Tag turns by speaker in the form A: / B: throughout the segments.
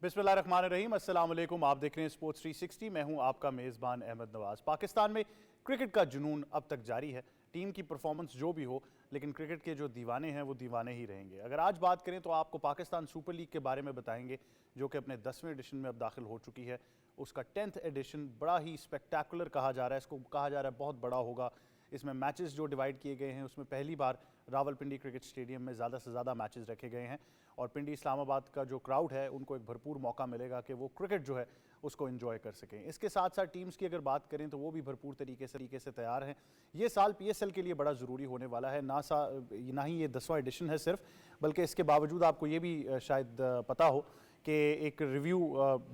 A: बिस्मिल्लाहिर्रहमानिर्रहीम, अस्सलाम वालेकुम। आप देख रहे हैं स्पोर्ट्स 360। मैं हूं आपका मेज़बान अहमद नवाज़। पाकिस्तान में क्रिकेट का जुनून अब तक जारी है। टीम की परफॉर्मेंस जो भी हो, लेकिन क्रिकेट के जो दीवाने हैं वो दीवाने ही रहेंगे। अगर आज बात करें तो आपको पाकिस्तान सुपर लीग के बारे में बताएंगे, जो कि अपने 10वें एडिशन में अब दाखिल हो चुकी है। उसका 10th एडिशन बड़ा ही स्पेक्टेकुलर कहा जा रहा है, इसको कहा जा रहा है बहुत बड़ा होगा। इसमें मैचेस जो डिवाइड किए गए हैं, उसमें पहली बार रावलपिंडी क्रिकेट स्टेडियम में ज़्यादा से ज़्यादा मैचेस रखे गए हैं और पिंडी इस्लामाबाद का जो क्राउड है उनको एक भरपूर मौका मिलेगा कि वो क्रिकेट जो है उसको एंजॉय कर सकें। इसके साथ साथ टीम्स की अगर बात करें तो वो भी भरपूर तरीके से तैयार हैं। ये साल पीएसएल के लिए बड़ा ज़रूरी होने वाला है। ना ही ये 10वां एडिशन है सिर्फ, बल्कि इसके बावजूद आपको ये भी शायद पता हो कि एक रिव्यू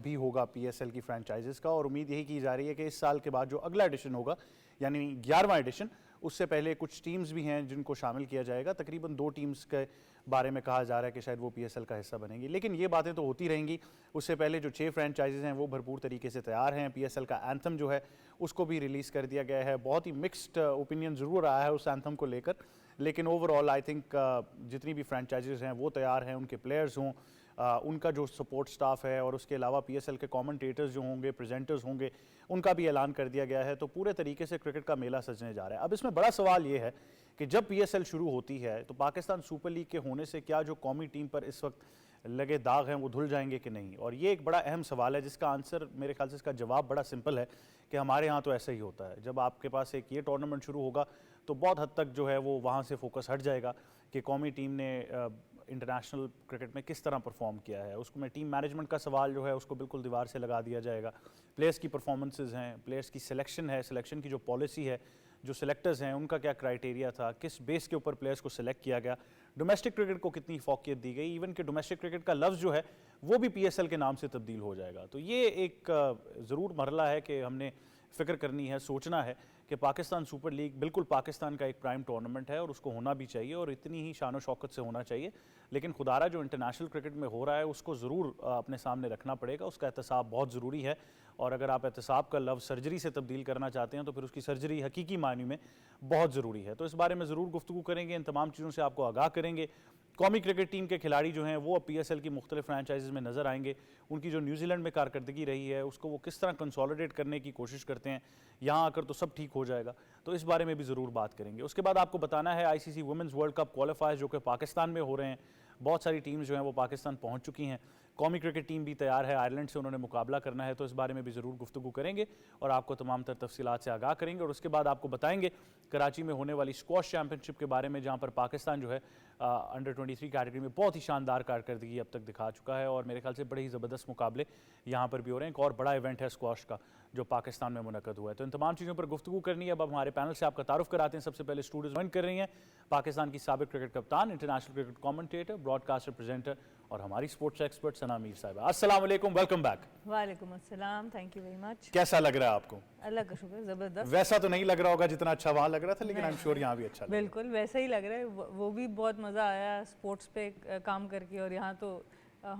A: भी होगा पीएसएल की फ्रेंचाइजेस का, और उम्मीद यही की जा रही है कि इस साल के बाद जो अगला एडिशन होगा यानी 11वां एडिशन, उससे पहले कुछ टीम्स भी हैं जिनको शामिल किया जाएगा। तकरीबन 2 टीम्स के बारे में कहा जा रहा है कि शायद वो पीएसएल का हिस्सा बनेंगी, लेकिन ये बातें तो होती रहेंगी। उससे पहले जो 6 फ्रेंचाइजेज हैं वो भरपूर तरीके से तैयार हैं। पीएसएल का एंथम जो है उसको भी रिलीज़ कर दिया गया है। बहुत ही मिक्स्ड ओपिनियन ज़रूर आया है उस एंथम को लेकर, लेकिन ओवरऑल आई थिंक जितनी भी फ्रेंचाइजेज हैं वो तैयार हैं। उनके प्लेयर्स हों, उनका जो सपोर्ट स्टाफ है, और उसके अलावा पीएसएल के कमेंटेटर्स जो होंगे, प्रेजेंटर्स होंगे, उनका भी ऐलान कर दिया गया है। तो पूरे तरीके से क्रिकेट का मेला सजने जा रहा है। अब इसमें बड़ा सवाल ये है कि जब पीएसएल शुरू होती है तो पाकिस्तान सुपर लीग के होने से क्या जो कौमी टीम पर इस वक्त लगे दाग हैं वो धुल जाएंगे कि नहीं, और ये एक बड़ा अहम सवाल है जिसका आंसर मेरे ख्याल से इसका जवाब बड़ा सिंपल है कि हमारे यहाँ तो ऐसा ही होता है। जब आपके पास एक ये टूर्नामेंट शुरू होगा तो बहुत हद तक जो है वो वहाँ से फोकस हट जाएगा कि कौमी टीम ने इंटरनेशनल क्रिकेट में किस तरह परफॉर्म किया है। उसको में टीम मैनेजमेंट का सवाल जो है उसको बिल्कुल दीवार से लगा दिया जाएगा। प्लेयर्स की परफॉर्मेंसेज हैं, प्लेयर्स की सिलेक्शन है, सिलेक्शन की जो पॉलिसी है, जो सिलेक्टर्स हैं उनका क्या क्राइटेरिया था, किस बेस के ऊपर प्लेयर्स को सिलेक्ट किया गया, डोमेस्टिक क्रिकेट को कितनी फोकियत दी गई, इवन कि डोमेस्टिक क्रिकेट का लफ्ज़ जो है वो भी पीएसएल के नाम से तब्दील हो जाएगा। तो ये एक ज़रूर मरला है कि हमने फ़िक्र करनी है, सोचना है कि पाकिस्तान सुपर लीग बिल्कुल पाकिस्तान का एक प्राइम टूर्नामेंट है और उसको होना भी चाहिए और इतनी ही शान शौकत से होना चाहिए। लेकिन खुदारा जो इंटरनेशनल क्रिकेट में हो रहा है उसको ज़रूर अपने सामने रखना पड़ेगा। उसका एहतसाब बहुत ज़रूरी है, और अगर आप एहतसाब का लफ्ज़ सर्जरी से तब्दील करना चाहते हैं तो फिर उसकी सर्जरी हकीकी मायने में बहुत ज़रूरी है। तो इस बारे में ज़रूर गुफ्तगू करेंगे, इन तमाम चीज़ों से आपको आगाह करेंगे। कौमी क्रिकेट टीम के खिलाड़ी जो हैं वो अब पीएसएल की मुख्तलिफ फ्रेंचाइजेज में नज़र आएंगे। उनकी जो न्यूजीलैंड में कारकर्दगी रही है उसको वो किस तरह कंसोलिडेट करने की कोशिश करते हैं। यहाँ आकर तो सब ठीक हो जाएगा, तो इस बारे में भी ज़रूर बात करेंगे। उसके बाद आपको बताना है आईसीसी वुमेंस वर्ल्ड कप क्वालिफायर्स जो कि पाकिस्तान में हो रहे हैं। बहुत सारी टीम्स जो हैं वो पाकिस्तान पहुँच चुकी हैं। कौमी क्रिकेट टीम भी तैयार है, आयरलैंड से उन्होंने मुकाबला करना है, तो इस बारे में भी ज़रूर गुफ्तगू करेंगे और आपको तमाम तर तफसीलात से आगाह करेंगे। और उसके बाद आपको बताएंगे कराची में होने वाली स्क्वॉश चैंपियनशिप के बारे में, जहाँ पर पाकिस्तान जो है अंडर 23 कैटेगरी में बहुत ही शानदार कारकर्दगी अब तक दिखा चुका है और मेरे ख्याल से बड़े ही ज़बरदस्त मुकाबले यहाँ पर भी हो रहे हैं। एक और बड़ा इवेंट है स्क्वॉश का जो पाकिस्तान में मुनक़द हुआ है। तो इन तमाम चीज़ों पर गुफ्तगू करनी है। अब हमारे पैनल से आपका तारुफ कराते हैं। सबसे पहले स्टूडियो ज्वाइन कर रही हैं पाकिस्तान की साबिक क्रिकेट कप्तान, international cricket commentator, broadcaster, presenter और हमारी स्पोर्ट्स एक्सपर्ट सना मीर साहिबा। अस्सलाम वालेकुम, वेलकम बैक।
B: वालेकुम अस्सलाम, थैंक यू वेरी मच।
A: कैसा लग रहा है आपको?
B: अल्लाह का शुक्र, जबरदस्त।
A: वैसा तो नहीं लग रहा होगा जितना अच्छा वहाँ लग रहा था, लेकिन आई एम श्योर यहाँ भी अच्छा लग रहा है।
B: बिल्कुल वैसा ही लग रहा है। वो भी बहुत मज़ा आया स्पोर्ट्स पे काम करके, और यहाँ तो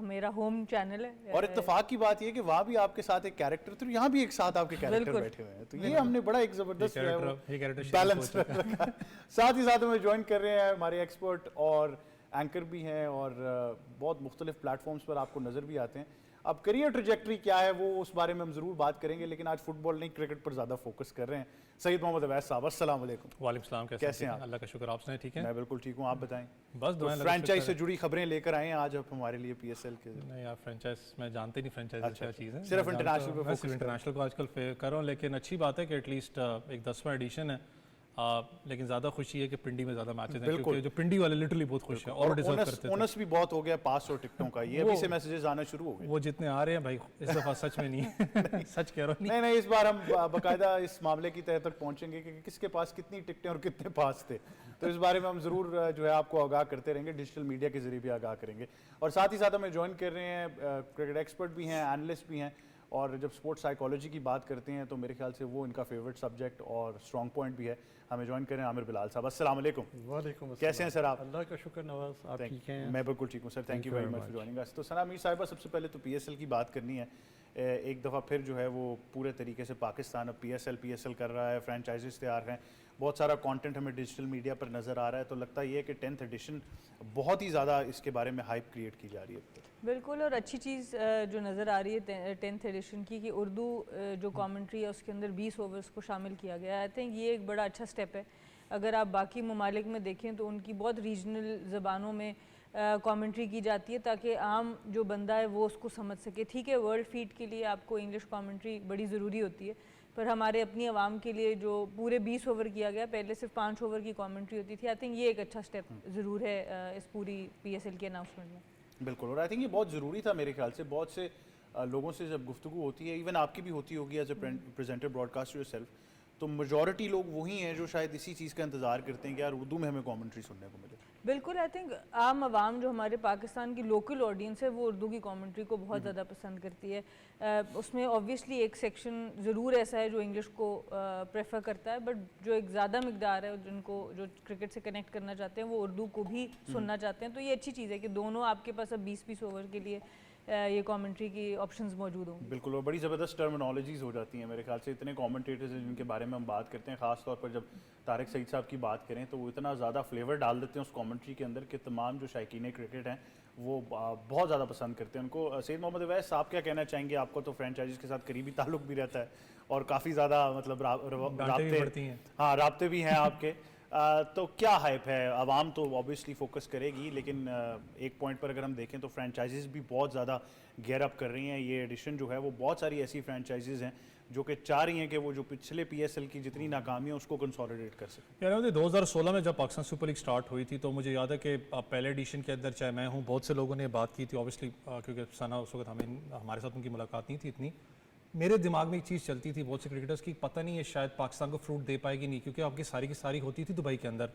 B: मेरा होम चैनल है।
A: और इत्तेफाक की बात ये कि वहाँ भी आपके साथ एक कैरेक्टर, तो यहाँ भी एक साथ आपके कैरेक्टर बैठे हुए हैं, तो ये हमने बड़ा एक जबरदस्त बैलेंस रखा। साथ ही साथ हमें ज्वाइन कर रहे हैं हमारे एक्सपर्ट और एंकर भी हैं और बहुत मुख्तलिफ प्लेटफॉर्म्स पर आपको नज़र भी आते हैं। अब करियर ट्रैजेक्टरी क्या है वो उस बारे में हम ज़रूर बात करेंगे, लेकिन आज फुटबॉल नहीं क्रिकेट पर ज़्यादा फोकस कर रहे हैं। सईद मोहम्मद अवैस साहब, अस्सलाम वालेकुम।
C: वालेकुम सलाम, कैसे हैं आप? अल्लाह का शुक्र, आप सुनाए ठीक है?
A: मैं बिल्कुल ठीक हूँ, आप बताएं।
C: बस
A: तो फ्रेंचाइज से जुड़ी खबरें लेकर आए हैं आज आप हमारे लिए पीएसएल के।
C: नहीं यार, फ्रेंचाइज मैं जानते नहीं फ्रेंचाइज क्या चीज़ है,
A: सिर्फ इंटरनेशनल
C: को आजकल कर रहा हूँ। लेकिन अच्छी बात है कि एटलीस्ट एक 10वां एडिशन है। लेकिन ज़्यादा खुशी है कि पिंडी में ज़्यादा मैचेस हैं, क्योंकि जो पिंडी वाले लिटरली बहुत खुश हैं और डिजर्व करते हैं।
A: ओनस भी बहुत हो गया पास और टिकटों का, ये अभी से मैसेजेस आना शुरू हो गए।
C: वो जितने आ रहे हैं भाई इस दफ़ा सच में नहीं है। सच कह रहा हूँ।
A: नहीं, इस बार हम बाकायदा इस मामले की तह तक पहुंचेंगे कि किसके पास कितनी टिकटें और कितने पास थे, तो इस बारे में हम ज़रूर जो है आपको आगाह करते रहेंगे, डिजिटल मीडिया के जरिए भी आगाह करेंगे। और साथ ही साथ हमें ज्वाइन कर रहे हैं क्रिकेट एक्सपर्ट भी हैं, एनालिस्ट भी हैं, और जब स्पोर्ट्स साइकोलॉजी की बात करते हैं तो मेरे ख्याल से वो इनका फेवरेट सब्जेक्ट और स्ट्रॉन्ग पॉइंट भी है। हमें ज्वाइन करें आमिर बिलाल साहब। अस्सलाम वालेकुम।
D: वालेकुम,
A: कैसे हैं सर आप?
D: अल्लाह का शुक्र नवाज, आप ठीक हैं?
A: मैं बिल्कुल ठीक हूँ sir, thank you very much for joining us. तो सना मीर साहिबा, सबसे पहले तो पीएसएल की बात करनी है। एक दफ़ा फिर जो है वो पूरे तरीके से पाकिस्तान अब पीएसएल कर रहा है, फ्रेंचाइजेस तैयार हैं, बहुत सारा कंटेंट हमें डिजिटल मीडिया पर नज़र आ रहा है, तो लगता ये है कि 10th एडिशन बहुत ही ज़्यादा इसके बारे में हाइप क्रिएट की जा रही है।
B: बिल्कुल, और अच्छी चीज़ जो नज़र आ रही है 10th एडिशन की कि उर्दू जो कमेंट्री है उसके अंदर 20 ओवर्स को शामिल किया गया है। आई थिंक ये एक बड़ा अच्छा स्टेप है। अगर आप बाकी ममालिक में देखें तो उनकी बहुत रीजनल ज़बानों में कमेंट्री की जाती है ताकि आम जो बंदा है वो उसको समझ सके। ठीक है, वर्ल्ड फीड के लिए आपको इंग्लिश कमेंट्री बड़ी ज़रूरी होती है, पर हमारे अपनी आवाम के लिए जो पूरे 20 ओवर किया गया, पहले सिर्फ 5 ओवर की कमेंट्री होती थी। आई थिंक ये एक अच्छा स्टेप ज़रूर है इस पूरी PSL के अनाउंसमेंट में।
A: बिल्कुल, और आई थिंक ये बहुत ज़रूरी था मेरे ख्याल से। बहुत से लोगों से जब गुफ्तगू होती है, इवन आपकी भी होती होगी as a presenter broadcast yourself, तो मेजॉरिटी लोग वही हैं जो शायद इसी चीज़ का इंतज़ार करते हैं कि यार उर्दू में हमें कमेंट्री सुनने को मिले।
B: बिल्कुल, आई थिंक आम आवाम जो हमारे पाकिस्तान की लोकल ऑडियंस है वो उर्दू की कमेंट्री को बहुत ज़्यादा पसंद करती है। उसमें ऑब्वियसली एक सेक्शन ज़रूर ऐसा है जो इंग्लिश को प्रेफर करता है, बट जो एक ज़्यादा मिकदार है जिनको जो क्रिकेट से कनेक्ट करना चाहते हैं वो उर्दू को भी सुनना चाहते हैं। तो ये अच्छी चीज़ है कि दोनों आपके पास अब 20-20 ओवर के लिए ये कमेंट्री की ऑप्शंस मौजूद होंगे।
A: बिल्कुल, और बड़ी ज़बरदस्त टर्मिनोलॉजीज़ हो जाती हैं मेरे ख्याल से। इतने कमेंटेटर्स हैं जिनके बारे में हम बात करते हैं, ख़ास तौर पर जब तारिक सईद साहब की बात करें तो वो इतना ज़्यादा फ्लेवर डाल देते हैं उस कमेंट्री के अंदर कि तमाम जो शायकीन क्रिकेट हैं वो बहुत ज़्यादा पसंद करते हैं उनको। सैयद मोहम्मद अवैस, आप क्या कहना चाहेंगे? आपको तो फ्रेंचाइजीज़ के साथ करीबी ताल्लुक भी रहता है और काफ़ी ज़्यादा मतलब राब्ते भी हैं आपके। तो क्या हाइप है? आवाम तो ऑब्वियसली फोकस करेगी, लेकिन एक पॉइंट पर अगर हम देखें तो फ्रेंचाइजीज भी बहुत ज़्यादा गेयर अप कर रही हैं। ये एडिशन जो है वो बहुत सारी ऐसी फ्रेंचाइजीज हैं जो कि चाह रही हैं कि वो जो पिछले PSL की जितनी नाकामी है उसको कंसोलिडेट कर सकें।
C: यार 2016 में जब पाकिस्तान सुपर लीग स्टार्ट हुई थी तो मुझे याद है कि पहले एडिशन के अंदर चाहे मैं हूँ, बहुत से लोगों ने बात की थी ऑब्वियसली, क्योंकि सना उस वक्त हमारे साथ उनकी मुलाकात नहीं थी इतनी। मेरे दिमाग में एक चीज़ चलती थी बहुत से क्रिकेटर्स की, पता नहीं है शायद पाकिस्तान को फ्रूट दे पाएगी नहीं, क्योंकि आपकी सारी की सारी होती थी दुबई के अंदर।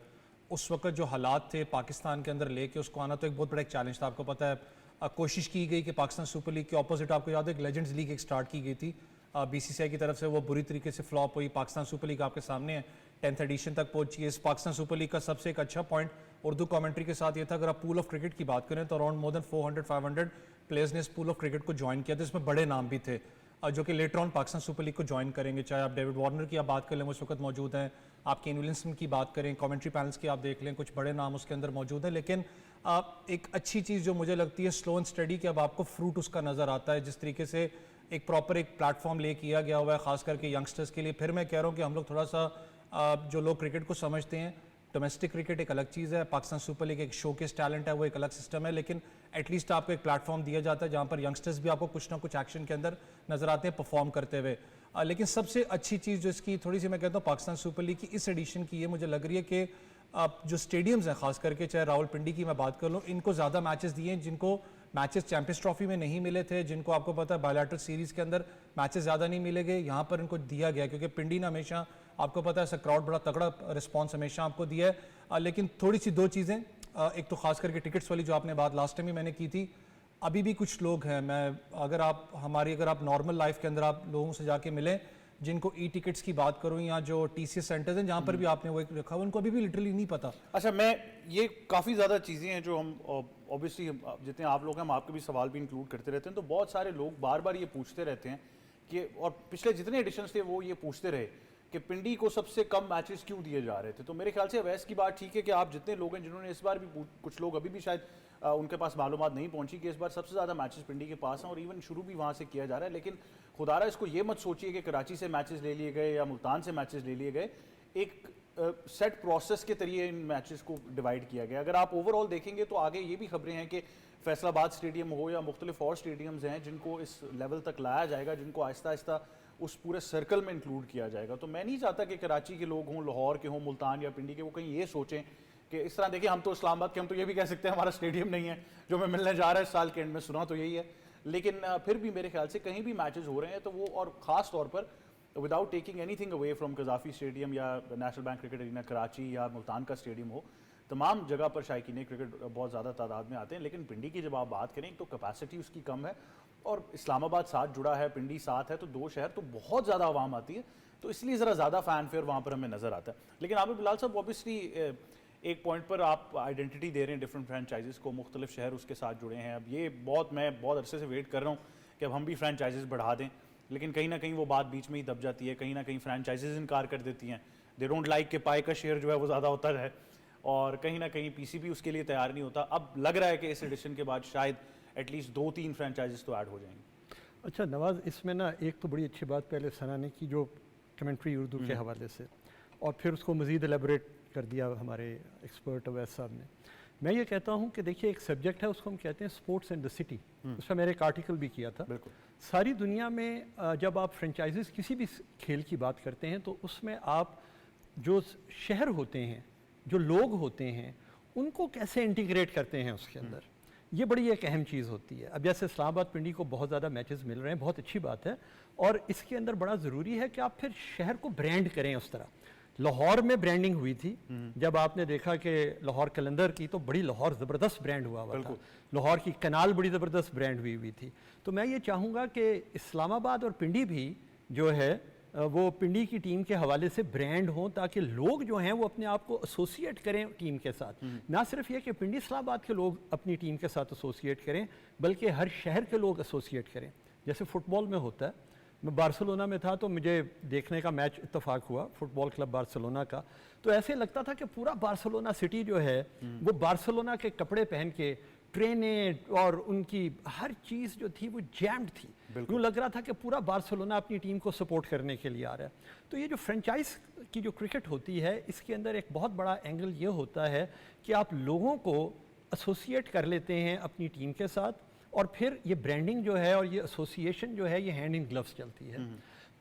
C: उस वक्त जो हालात थे पाकिस्तान के अंदर लेके उसको आना तो एक बहुत बड़ा एक चैलेंज था। आपको पता है कोशिश की गई कि पाकिस्तान सुपर लीग के ऑपोजिट, आपको याद है एक लेजेंड्स लीग एक स्टार्ट की गई थी BCCI की तरफ से, वो बुरी तरीके से फ्लॉप हुई। पाकिस्तान सुपर लीग आपके सामने है, 10th एडिशन तक पहुंची है। इस पाकिस्तान सुपर लीग का सबसे एक अच्छा पॉइंट उर्दू कमेंट्री के साथ ये था, अगर आप पूल ऑफ क्रिकेट की बात करें तो अराउंड मोर देन 400-500 प्लेयर्स ने इस पूल ऑफ क्रिकेट को ज्वाइन किया था। इसमें बड़े नाम भी थे जो कि later on Pakistan super league को ज्वाइन करेंगे। चाहे आप डेविड वार्नर की आप बात कर लें, वो इस वक्त मौजूद हैं, आप केन विलियमसन की बात करें, कमेंट्री पैनल्स की आप देख लें, कुछ बड़े नाम उसके अंदर मौजूद हैं। लेकिन एक अच्छी चीज़ जो मुझे लगती है स्लो एंड स्टडी कि अब आपको फ्रूट उसका नज़र आता है, जिस तरीके से एक प्रॉपर एक प्लेटफॉर्म ले किया गया हुआ है ख़ास करके यंगस्टर्स के लिए। फिर मैं कह रहा हूँ कि हम लोग थोड़ा सा जो लोग क्रिकेट को समझते हैं, डोमेस्टिक क्रिकेट एक अलग चीज़ है, पाकिस्तान सुपर लीग एक शोकेस टैलेंट है, वो एक अलग सिस्टम है, लेकिन एटलीस्ट आपको एक प्लेटफॉर्म दिया जाता है जहाँ पर यंगस्टर्स भी आपको कुछ ना कुछ एक्शन के अंदर नजर आते हैं परफॉर्म करते हुए। लेकिन सबसे अच्छी चीज़ जो इसकी थोड़ी सी मैं कहता हूँ पाकिस्तान सुपर लीग की इस एडिशन की, ये मुझे लग रही है कि जो स्टेडियम्स हैं खास करके, चाहे रावलपिंडी की मैं बात कर लूँ, इनको ज़्यादा मैचेस दिए हैं जिनको मैचेस चैंपियंस ट्रॉफी में नहीं मिले थे, जिनको आपको पता है बायलैटरल सीरीज़ के अंदर मैचेस ज़्यादा नहीं मिलेंगे, यहाँ पर इनको दिया गया क्योंकि पिंडी ने हमेशा आपको पता है ऐसा क्राउड बड़ा तगड़ा रिस्पॉन्स हमेशा आपको दिया है। लेकिन थोड़ी सी दो चीज़ें, एक तो खास करके टिकट्स वाली जो आपने बात लास्ट टाइम ही मैंने की थी, अभी भी कुछ लोग हैं, अगर आप नॉर्मल लाइफ के अंदर आप लोगों से जाके मिलें, जिनको टिकट्स की बात करूं या जो TCS सेंटर्स हैं जहां पर भी आपने वो एक रखा हुआ, उनको अभी भी लिटरली नहीं पता।
A: अच्छा, मैं ये काफ़ी ज़्यादा चीज़ें हैं जो हम ऑब्वियसली जितने आप लोग हैं हम आपके भी सवाल भी इंक्लूड करते रहते हैं, तो बहुत सारे लोग बार बार ये पूछते रहते हैं कि, और पिछले जितने एडिशंस थे वो ये पूछते रहे कि पिंडी को सबसे कम मैचेस क्यों दिए जा रहे थे। तो मेरे ख्याल से अवैस की बात ठीक है कि आप जितने लोग हैं जिन्होंने इस बार भी, कुछ लोग अभी भी शायद उनके पास मालूमात नहीं पहुंची कि इस बार सबसे ज़्यादा मैचेस पिंडी के पास हैं और इवन शुरू भी वहाँ से किया जा रहा है। लेकिन खुदारा इसको ये मत सोचिए कि कराची से मैचेस ले लिए गए या मुल्तान से मैचेस ले लिए गए, एक सेट प्रोसेस के तरीके इन मैचेस को डिवाइड किया गया। अगर आप ओवरऑल देखेंगे तो आगे ये भी खबरें हैं कि फैसलाबाद स्टेडियम हो या मुख्तलिफ और स्टेडियम्स हैं जिनको इस लेवल तक लाया जाएगा, जिनको आहिस्ता आहिस्ता उस पूरे सर्कल में इंक्लूड किया जाएगा। तो मैं नहीं चाहता कि कराची के लोग हों, लाहौर के हों, मुल्तान या पिंडी के, वो कहीं ये सोचें कि इस तरह देखिए हम तो इस्लामाबाद के, हम तो ये भी कह सकते हैं हमारा स्टेडियम नहीं है जो मैं मिलने जा रहा है इस साल के एंड में, सुना तो यही है। लेकिन फिर भी मेरे ख्याल से कहीं भी मैचेस हो रहे हैं तो वो, और ख़ास तौर पर without taking anything away from Gaddafi stadium या national bank cricket arena Karachi या मुल्तान का स्टेडियम हो, तमाम जगह पर शायकीन क्रिकेट बहुत ज़्यादा तादाद में आते हैं। लेकिन पिंडी की जब आप बात करें तो कैपेसिटी उसकी कम है और इस्लामाबाद साथ जुड़ा है, पिंडी साथ है, तो दो शहर तो बहुत ज़्यादा आवाम आती है, तो इसलिए ज़रा ज़्यादा फ़ैन फेयर वहाँ पर हमें नज़र आता है। लेकिन आबिद बिलाल साहब, ऑब्वियसली एक पॉइंट पर आप आइडेंटिटी दे रहे हैं डिफरेंट फ्रेंचाइजेस को, मुख्तलिफ शहर उसके साथ जुड़े हैं। अब ये मैं बहुत अरसे से वेट कर रहा हूँ कि अब हम भी फ्रेंचाइजेस बढ़ा दें, लेकिन कहीं ना कहीं वो बात बीच में ही दब जाती है, कहीं ना कहीं फ्रेंचाइजेस इनकार कर देती हैं दे डोंट लाइक कि पाई का शेयर जो है वो ज़्यादा होता है, और कहीं ना कहीं पीसीबी उसके लिए तैयार नहीं होता। अब लग रहा है कि इस एडिशन के बाद शायद एटलीस्ट 2-3 फ्रेंचाइजेस तो ऐड हो जाएंगी।
D: अच्छा नवाज़, इसमें ना एक तो बड़ी अच्छी बात पहले सना ने की जो कमेंट्री उर्दू के हवाले से, और फिर उसको मज़ीद एलेबोरेट कर दिया हमारे एक्सपर्ट अवैस साहब ने। मैं ये कहता हूँ कि देखिए एक सब्जेक्ट है, उसको हम कहते हैं स्पोर्ट्स एंड द सिटी। उस पर मैंने एक आर्टिकल भी किया था।
A: बिल्कुल।
D: सारी दुनिया में जब आप फ्रेंचाइजेस किसी भी खेल की बात करते हैं तो उसमें आप जो शहर होते हैं, जो लोग होते हैं, उनको कैसे इंटीग्रेट करते हैं उसके अंदर, ये बड़ी एक अहम चीज़ होती है। अब जैसे इस्लामाबाद पिंडी को बहुत ज़्यादा मैचेस मिल रहे हैं, बहुत अच्छी बात है, और इसके अंदर बड़ा ज़रूरी है कि आप फिर शहर को ब्रांड करें उस तरह। लाहौर में ब्रांडिंग हुई थी, जब आपने देखा कि लाहौर कलंदर की तो बड़ी लाहौर ज़बरदस्त ब्रांड हुआ था, लाहौर की कनाल बड़ी ज़बरदस्त ब्रांड हुई थी। तो मैं ये चाहूँगा कि इस्लामाबाद और पिंडी भी जो है वो पिंडी की टीम के हवाले से ब्रांड हों, ताकि लोग जो हैं वो अपने आप को एसोसिएट करें टीम के साथ। ना सिर्फ ये कि पिंडी इस्लामाबाद के लोग अपनी टीम के साथ एसोसिएट करें, बल्कि हर शहर के लोग एसोसिएट करें। जैसे फ़ुटबॉल में होता है, मैं बार्सिलोना में था तो मुझे देखने का मैच इत्तेफाक हुआ फुटबॉल क्लब बार्सिलोना का, तो ऐसे लगता था कि पूरा बार्सिलोना सिटी जो है वो बार्सिलोना के कपड़े पहन के, ट्रेनें और उनकी हर चीज़ जो थी वो जैम्ड थी। यूँ लग रहा था कि पूरा बार्सिलोना अपनी टीम को सपोर्ट करने के लिए आ रहा है। तो ये जो फ्रेंचाइज की जो क्रिकेट होती है, इसके अंदर एक बहुत बड़ा एंगल ये होता है कि आप लोगों को एसोसिएट कर लेते हैं अपनी टीम के साथ, और फिर ये ब्रांडिंग जो है और ये एसोसिएशन जो है ये हैंड इन ग्लव्स चलती है।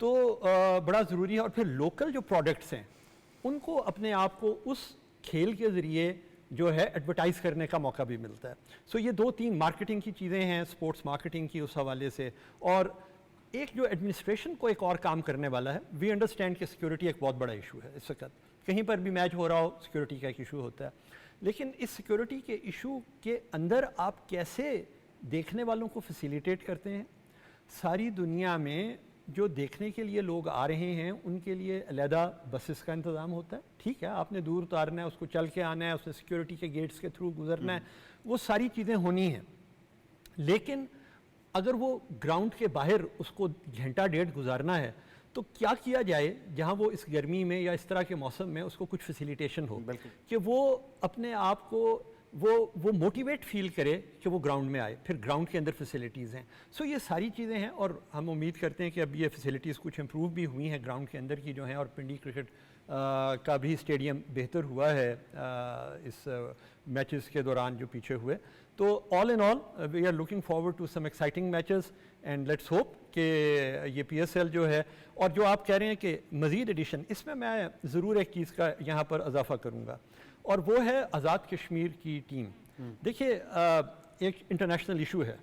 D: तो बड़ा ज़रूरी है। और फिर लोकल जो प्रोडक्ट्स हैं उनको अपने आप को उस खेल के ज़रिए जो है एडवर्टाइज़ करने का मौका भी मिलता है। सो ये 2-3 मार्केटिंग की चीज़ें हैं, स्पोर्ट्स मार्केटिंग की उस हवाले से। और एक जो एडमिनिस्ट्रेशन को एक और काम करने वाला है, वी अंडरस्टैंड कि सिक्योरिटी एक बहुत बड़ा इशू है इस वक्त, कहीं पर भी मैच हो रहा हो सिक्योरिटी का एक इशू होता है। लेकिन इस सिक्योरिटी के इशू के अंदर आप कैसे देखने वालों को फैसिलिटेट करते हैं। सारी दुनिया में जो देखने के लिए लोग आ रहे हैं उनके लिए अलहदा बसेस का इंतज़ाम होता है। ठीक है, आपने दूर उतारना है, उसको चल के आना है, उसने सिक्योरिटी के गेट्स के थ्रू गुजरना है, वो सारी चीज़ें होनी हैं। लेकिन अगर वो ग्राउंड के बाहर उसको घंटा डेढ़ गुजारना है तो क्या किया जाए जहाँ वो इस गर्मी में या इस तरह के मौसम में उसको कुछ फैसिलिटेशन हो कि वो अपने आप को वो मोटिवेट फील करे कि वो ग्राउंड में आए। फिर ग्राउंड के अंदर फैसिलिटीज़ हैं। सो ये सारी चीज़ें हैं और हम उम्मीद करते हैं कि अब ये फैसिलिटीज़ कुछ इम्प्रूव भी हुई हैं ग्राउंड के अंदर की जो हैं, और पिंडी क्रिकेट का भी स्टेडियम बेहतर हुआ है इस मैचेस के दौरान जो पीछे हुए। तो all in all we are looking forward to some exciting matches and let's hope कि ये PSL जो है, और जो आप कह रहे हैं कि मज़ीद एडिशन, इसमें मैं ज़रूर एक चीज़ का यहाँ पर इजाफा करूँगा, और वो है आज़ाद कश्मीर की टीम। देखिए एक इंटरनेशनल इशू है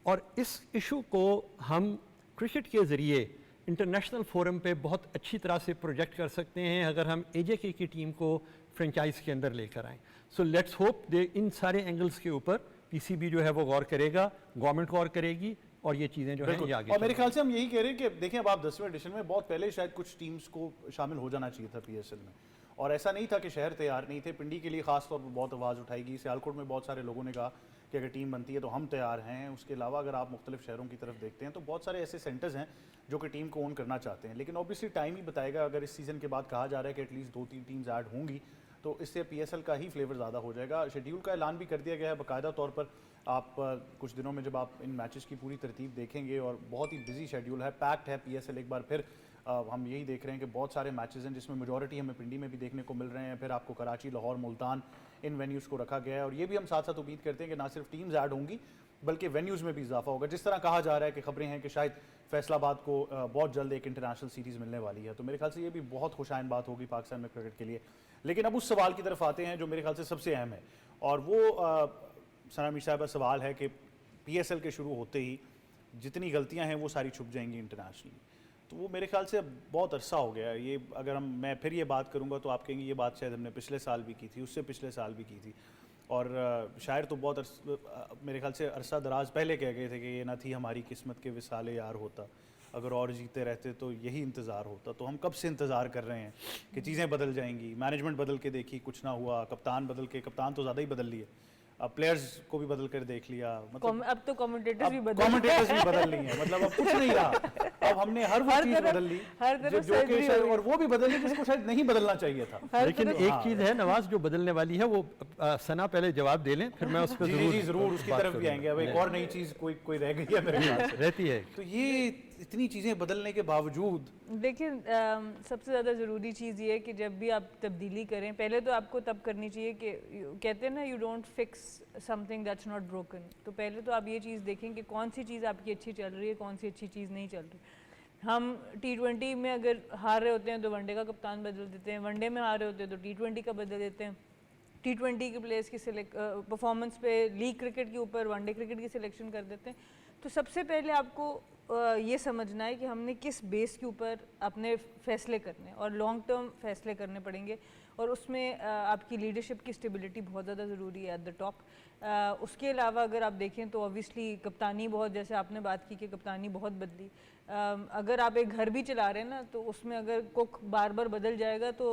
D: और इस इशू को हम क्रिकेट के ज़रिए इंटरनेशनल फोरम पे बहुत अच्छी तरह से प्रोजेक्ट कर सकते हैं अगर हम AJK की टीम को फ्रेंचाइज के अंदर लेकर आएँ। सो लेट्स होप दे इन सारे एंगल्स के ऊपर PCB जो है वो गौर करेगा, गवर्नमेंट गौर करेगी, और ये चीज़ें जो है ये आगे।
A: और मेरे ख्याल से हम यही कह रहे हैं कि देखें अब आप 10वें एडिशन में बहुत पहले शायद कुछ टीम्स को शामिल हो जाना चाहिए था PSL में, और ऐसा नहीं था कि शहर तैयार नहीं थे। पिंडी के लिए खास तौर पर बहुत आवाज़ उठाएगी, सियालकोट में बहुत सारे लोगों ने कहा कि अगर टीम बनती है तो हम तैयार हैं। उसके अलावा अगर आप मुख्तलिफ शहरों की तरफ देखते हैं तो बहुत सारे ऐसे सेंटर्स हैं जो कि टीम को ओन करना चाहते हैं, लेकिन ऑब्वियसली टाइम ही बताएगा। अगर इस सीज़न के बाद कहा जा रहा है कि एटलीस्ट 2-3 टीम्स ऐड होंगी तो इससे PSL का ही फ्लेवर ज़्यादा हो जाएगा। शेड्यूल का ऐलान भी कर दिया गया है बाकायदा तौर पर। आप कुछ दिनों में जब आप इन मैचेस की पूरी तरतीब देखेंगे, और बहुत ही बिजी शेड्यूल है, पैक्ड है PSL। एक बार फिर हम यही देख रहे हैं कि बहुत सारे मैचेस हैं जिसमें मेजॉरिटी हमें पिंडी में भी देखने को मिल रहे हैं। फिर आपको कराची, लाहौर, मुल्तान, इन वेन्यूज़ को रखा गया है, और ये भी हम साथ साथ उम्मीद करते हैं कि ना सिर्फ टीम्स ऐड होंगी बल्कि वेन्यूज़ में भी इजाफा होगा। जिस तरह कहा जा रहा है कि खबरें हैं कि शायद फैसलाबाद को बहुत जल्द एक इंटरनेशनल सीरीज़ मिलने वाली है, तो मेरे ख्याल से ये भी बहुत खुशाइन बात होगी पाकिस्तान में क्रिकेट के लिए। लेकिन अब उस सवाल की तरफ आते हैं जो मेरे ख्याल से सबसे अहम है, और वो सना मीर साहब का सवाल है कि PSL के शुरू होते ही जितनी गलतियां हैं वो सारी छुप जाएंगी इंटरनेशनली। तो वो मेरे ख्याल से अब बहुत अरसा हो गया है। ये अगर मैं फिर ये बात करूँगा तो आप कहेंगे ये बात शायद हमने पिछले साल भी की थी, उससे पिछले साल भी की थी, और शायर तो बहुत मेरे ख्याल से अरसा दराज पहले कह गए थे कि ये ना थी हमारी किस्मत के विसाले यार होता, अगर और जीते रहते तो यही इंतज़ार होता। तो हम कब से इंतज़ार कर रहे हैं कि चीज़ें बदल जाएंगी। मैनेजमेंट बदल के देखी, कुछ ना हुआ, कप्तान बदल के, कप्तान तो ज़्यादा ही बदल लिए, प्लेयर्स को भी बदल कर देख लिया, मतलब
B: अब तो कमेंटेटर्स भी बदल
A: कमेंटेटर्स भी बदल ली हैं, मतलब अब कुछ नहीं रहा, अब हमने हर वो चीज बदल ली
B: हर तरफ
A: जो कि शायद, और वो भी बदल ली जिसको शायद नहीं बदलना चाहिए था।
D: लेकिन एक चीज़ है नवाज जो बदलने वाली है, वो सना पहले जवाब दे लें, फिर मैं उस पर
A: जी जी जरूर उसकी तरफ भी आएंगे। अब एक और नई चीज कोई रह गई है मेरे ख्याल से
D: रहती है।
A: तो ये इतनी चीजें बदलने के बावजूद
B: देखिए सबसे ज़्यादा ज़रूरी चीज़ ये है कि जब भी आप तब्दीली करें, पहले तो आपको तब करनी चाहिए कि कहते हैं ना, you don't fix something that's not broken. तो पहले तो आप ये चीज़ देखें कि कौन सी चीज़ आपकी अच्छी चल रही है, कौन सी अच्छी चीज़ नहीं चल रही। हम T20 में अगर हार रहे होते हैं तो वनडे का कप्तान बदल देते हैं, वनडे में हार रहे होते हैं तो T20 का बदल देते हैं, T20 के प्लेयर्स की परफॉर्मेंस पे लीग क्रिकेट के ऊपर वनडे क्रिकेट की सिलेक्शन कर देते हैं। तो सबसे पहले आपको ये समझना है कि हमने किस बेस के ऊपर अपने फैसले करने और लॉन्ग टर्म फैसले करने पड़ेंगे, और उसमें आपकी लीडरशिप की स्टेबिलिटी बहुत ज़्यादा ज़रूरी है एट द टॉप। उसके अलावा अगर आप देखें तो ऑब्वियसली कप्तानी बहुत, जैसे आपने बात की कि कप्तानी बहुत बदली। अगर आप एक घर भी चला रहे हैं ना, तो उसमें अगर कुक बार बार बदल जाएगा तो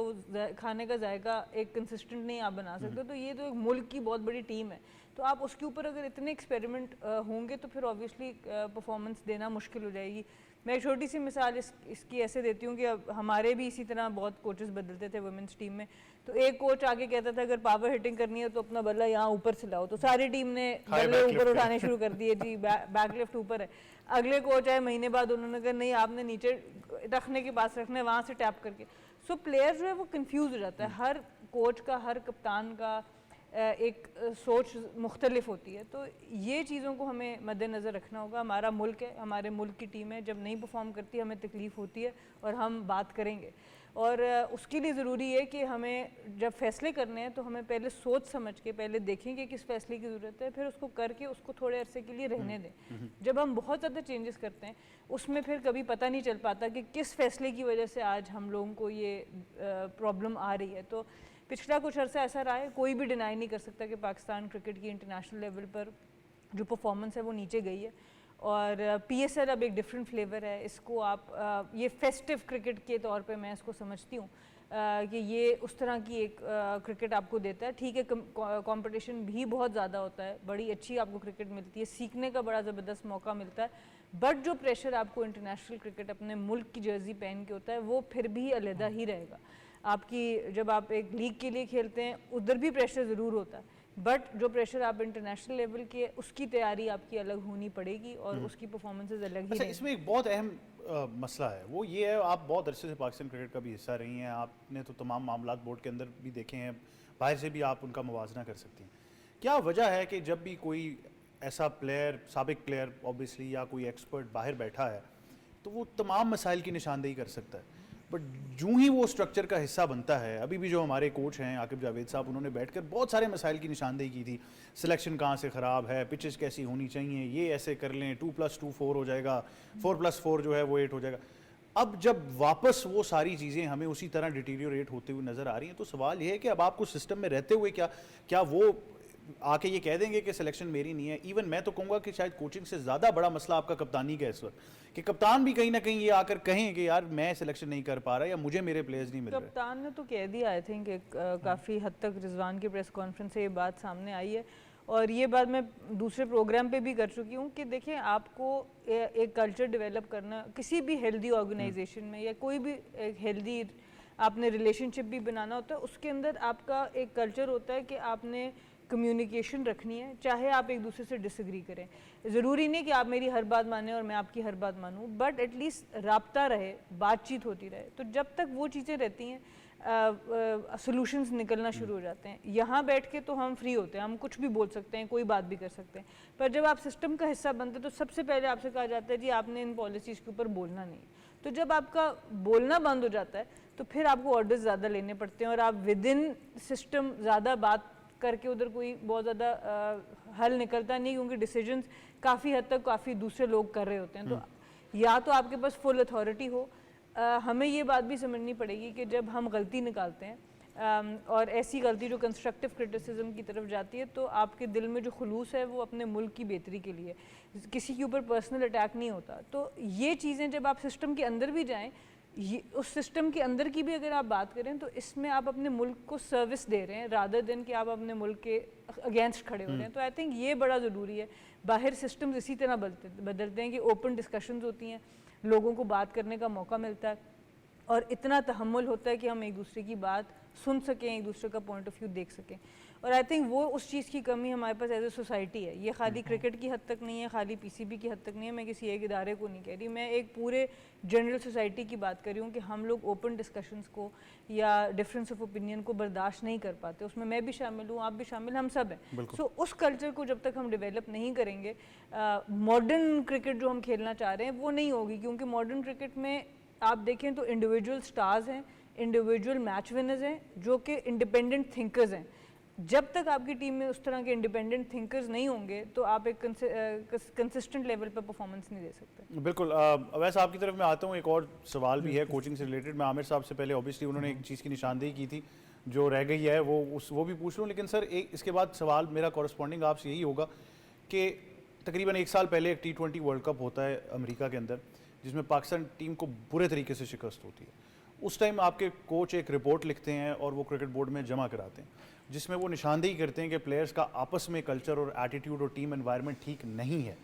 B: खाने का जायका एक कंसिस्टेंट नहीं आप बना सकते। तो ये तो एक मुल्क की बहुत बड़ी टीम है, तो आप उसके ऊपर अगर इतने एक्सपेरिमेंट होंगे तो फिर ऑब्वियसली परफॉर्मेंस देना मुश्किल हो जाएगी। मैं एक छोटी सी मिसाल इसकी ऐसे देती हूँ कि अब हमारे भी इसी तरह बहुत कोचेस बदलते थे वुमेंस टीम में। तो एक कोच आके कहता था अगर पावर हिटिंग करनी है तो अपना बल्ला यहाँ ऊपर से लाओ, तो सारी टीम ने बल्ले ऊपर उठाने शुरू कर दिए, जी बैक लेफ्ट ऊपर है। अगले कोच आए महीने बाद, उन्होंने कहा नहीं आपने नीचे रखने के पास रखना है, वहाँ से टैप करके। सो प्लेयर जो है वो कंफ्यूज हो जाता है, हर कोच का हर कप्तान का एक सोच मुख्तलिफ होती है। तो ये चीज़ों को हमें मद्देनज़र रखना होगा। हमारा मुल्क है, हमारे मुल्क की टीम है, जब नहीं परफॉर्म करती हमें तकलीफ़ होती है और हम बात करेंगे। और उसके लिए ज़रूरी है कि हमें जब फैसले करने हैं तो हमें पहले सोच समझ के पहले देखें कि किस फैसले की ज़रूरत है, फिर उसको करके उसको थोड़े अरसे के लिए रहने दें। जब हम बहुत ज़्यादा चेंजेस करते हैं उसमें फिर कभी पता नहीं चल पाता कि किस फैसले की वजह से आज हम लोगों को ये प्रॉब्लम आ रही है। तो पिछला कुछ अर्सा ऐसा रहा है, कोई भी डिनाई नहीं कर सकता कि पाकिस्तान क्रिकेट की इंटरनेशनल लेवल पर जो परफॉर्मेंस है वो नीचे गई है। और PSL अब एक डिफरेंट फ्लेवर है, इसको आप ये फेस्टिव क्रिकेट के तौर पे मैं इसको समझती हूँ कि ये उस तरह की एक क्रिकेट आपको देता है। ठीक है, कंपटीशन भी बहुत ज़्यादा होता है, बड़ी अच्छी आपको क्रिकेट मिलती है, सीखने का बड़ा ज़बरदस्त मौका मिलता है, बट जो प्रेशर आपको इंटरनेशनल क्रिकेट अपने मुल्क की जर्सी पहन के होता है वो फिर भी अलहदा ही रहेगा। आपकी जब आप एक लीग के लिए खेलते हैं उधर भी प्रेशर ज़रूर होता है, बट जो प्रेशर आप इंटरनेशनल लेवल के उसकी तैयारी आपकी अलग होनी पड़ेगी और उसकी परफॉर्मेंसेज अलग ही
A: अच्छा, इसमें एक बहुत अहम मसला है, वो ये है, आप बहुत अरसे से पाकिस्तान क्रिकेट का भी हिस्सा रही हैं, आपने तो तमाम मामला बोर्ड के अंदर भी देखे हैं, बाहर से भी आप उनका मुवाजना कर सकती हैं। क्या वजह है कि जब भी कोई ऐसा प्लेयर, साबिक प्लेयर ऑब्वियसली, या कोई एक्सपर्ट बाहर बैठा है तो वो तमाम मसाइल की निशानदेही कर सकता है, बट जूँ ही वो स्ट्रक्चर का हिस्सा बनता है, अभी भी जो हमारे कोच हैं आकिब जावेद साहब, उन्होंने बैठकर बहुत सारे मसाइल की निशानदेही की थी, सिलेक्शन कहाँ से ख़राब है, पिचेस कैसी होनी चाहिए, ये ऐसे कर लें, 2+2 4 हो जाएगा, 4+4 जो है वो 8 हो जाएगा। अब जब वापस वो सारी चीज़ें हमें उसी तरह डिटीरियोरेट होते हुए नज़र आ रही हैं, तो सवाल ये है कि अब आपको सिस्टम में रहते हुए क्या वो आके ये कह देंगे कि सिलेक्शन मेरी नहीं है? इवन मैं तो कहूँगा कि शायद कोचिंग से ज़्यादा बड़ा मसला आपका कप्तानी का इस वक्त, कि कप्तान भी कहीं ना कहीं ये आकर कहें कि यार मैं सिलेक्शन नहीं कर पा रहा या मुझे मेरे प्लेयर्स नहीं मिल रहे।
B: कप्तान ने तो कह दिया, आई थिंक काफ़ी हद तक रिजवान की प्रेस कॉन्फ्रेंस से ये बात सामने आई है, और ये बात मैं दूसरे प्रोग्राम पे भी कर चुकी हूँ कि देखें, आपको एक कल्चर डेवलप करना किसी भी हेल्दी ऑर्गेनाइजेशन में या कोई भी एक हेल्दी आपने रिलेशनशिप भी बनाना होता है, उसके अंदर आपका एक कल्चर होता है कि आपने कम्युनिकेशन रखनी है, चाहे आप एक दूसरे से डिसएग्री करें। ज़रूरी नहीं कि आप मेरी हर बात मानें और मैं आपकी हर बात मानूं, बट एटलीस्ट राब्ता रहे, बातचीत होती रहे। तो जब तक वो चीज़ें रहती हैं सॉल्यूशंस निकलना शुरू हो जाते हैं। यहाँ बैठ के तो हम फ्री होते हैं, हम कुछ भी बोल सकते हैं, कोई बात भी कर सकते हैं, पर जब आप सिस्टम का हिस्सा बनते हैं तो सबसे पहले आपसे कहा जाता है जी आपने इन पॉलिसीज़ के ऊपर बोलना नहीं। तो जब आपका बोलना बंद हो जाता है तो फिर आपको ऑर्डर्स ज़्यादा लेने पड़ते हैं और आप विद इन सिस्टम ज़्यादा बात करके उधर कोई बहुत ज़्यादा हल निकलता नहीं, क्योंकि डिसीजंस काफ़ी हद तक काफ़ी दूसरे लोग कर रहे होते हैं। तो या तो आपके पास फुल अथॉरिटी हो, हमें ये बात भी समझनी पड़ेगी कि जब हम गलती निकालते हैं और ऐसी गलती जो कंस्ट्रक्टिव क्रिटिसिज्म की तरफ जाती है, तो आपके दिल में जो खुलूस है वो अपने मुल्क की बेहतरी के लिए, किसी के ऊपर पर्सनल अटैक नहीं होता। तो ये चीज़ें जब आप सिस्टम के अंदर भी जाएँ ये उस सिस्टम के अंदर की भी अगर आप बात करें तो इसमें आप अपने मुल्क को सर्विस दे रहे हैं रादर देन कि आप अपने मुल्क के अगेंस्ट खड़े हो रहे हैं। तो आई थिंक ये बड़ा ज़रूरी है। बाहर सिस्टम्स इसी तरह बदलते हैं कि ओपन डिस्कशंस होती हैं, लोगों को बात करने का मौका मिलता है और इतना तहम्मुल होता है कि हम एक दूसरे की बात सुन सकें, एक दूसरे का पॉइंट ऑफ व्यू देख सकें। और आई थिंक वो उस चीज़ की कमी हमारे पास एज ए सोसाइटी है। ये खाली क्रिकेट की हद तक नहीं है, खाली पीसीबी की हद तक नहीं है, मैं किसी एक इदारे को नहीं कह रही, मैं एक पूरे जनरल सोसाइटी की बात कर रही हूँ कि हम लोग ओपन डिस्कशंस को या डिफरेंस ऑफ ओपिनियन को बर्दाश्त नहीं कर पाते। उसमें मैं भी शामिल हूँ, आप भी शामिल, हम सब हैं। सो उस कल्चर को जब तक हम डेवलप नहीं करेंगे, मॉडर्न क्रिकेट जो हम खेलना चाह रहे हैं वो नहीं होगी। क्योंकि मॉडर्न क्रिकेट में आप देखें तो इंडिविजुअल स्टार्स हैं, इंडिविजुअल मैच विनर्स हैं जो कि इंडिपेंडेंट थिंकर्स हैं। जब तक आपकी टीम में उस तरह के इंडिपेंडेंट थिंकर्स नहीं होंगे तो आप एक कंसिस्टेंट लेवल पर परफॉर्मेंस नहीं दे सकते।
A: बिल्कुल। वैसे आपकी तरफ मैं आता हूँ, एक और सवाल भी है कोचिंग से रिलेटेड। मैं आमिर साहब से पहले ऑब्वियसली उन्होंने एक चीज़ की निशानदेही की थी जो रह गई है, वो भी पूछ लूँ। लेकिन सर इसके बाद सवाल मेरा कॉरस्पॉन्डिंग आपसे यही होगा कि तकरीबन 1 साल पहले एक T20 वर्ल्ड कप होता है अमेरिका के अंदर, जिसमें पाकिस्तान टीम को बुरे तरीके से शिकस्त होती है। उस टाइम आपके कोच एक रिपोर्ट लिखते हैं और वो क्रिकेट बोर्ड में जमा कराते हैं, जिसमें वो निशानदेही करते हैं कि प्लेयर्स का आपस में कल्चर और एटीट्यूड और टीम एनवायरनमेंट ठीक नहीं है।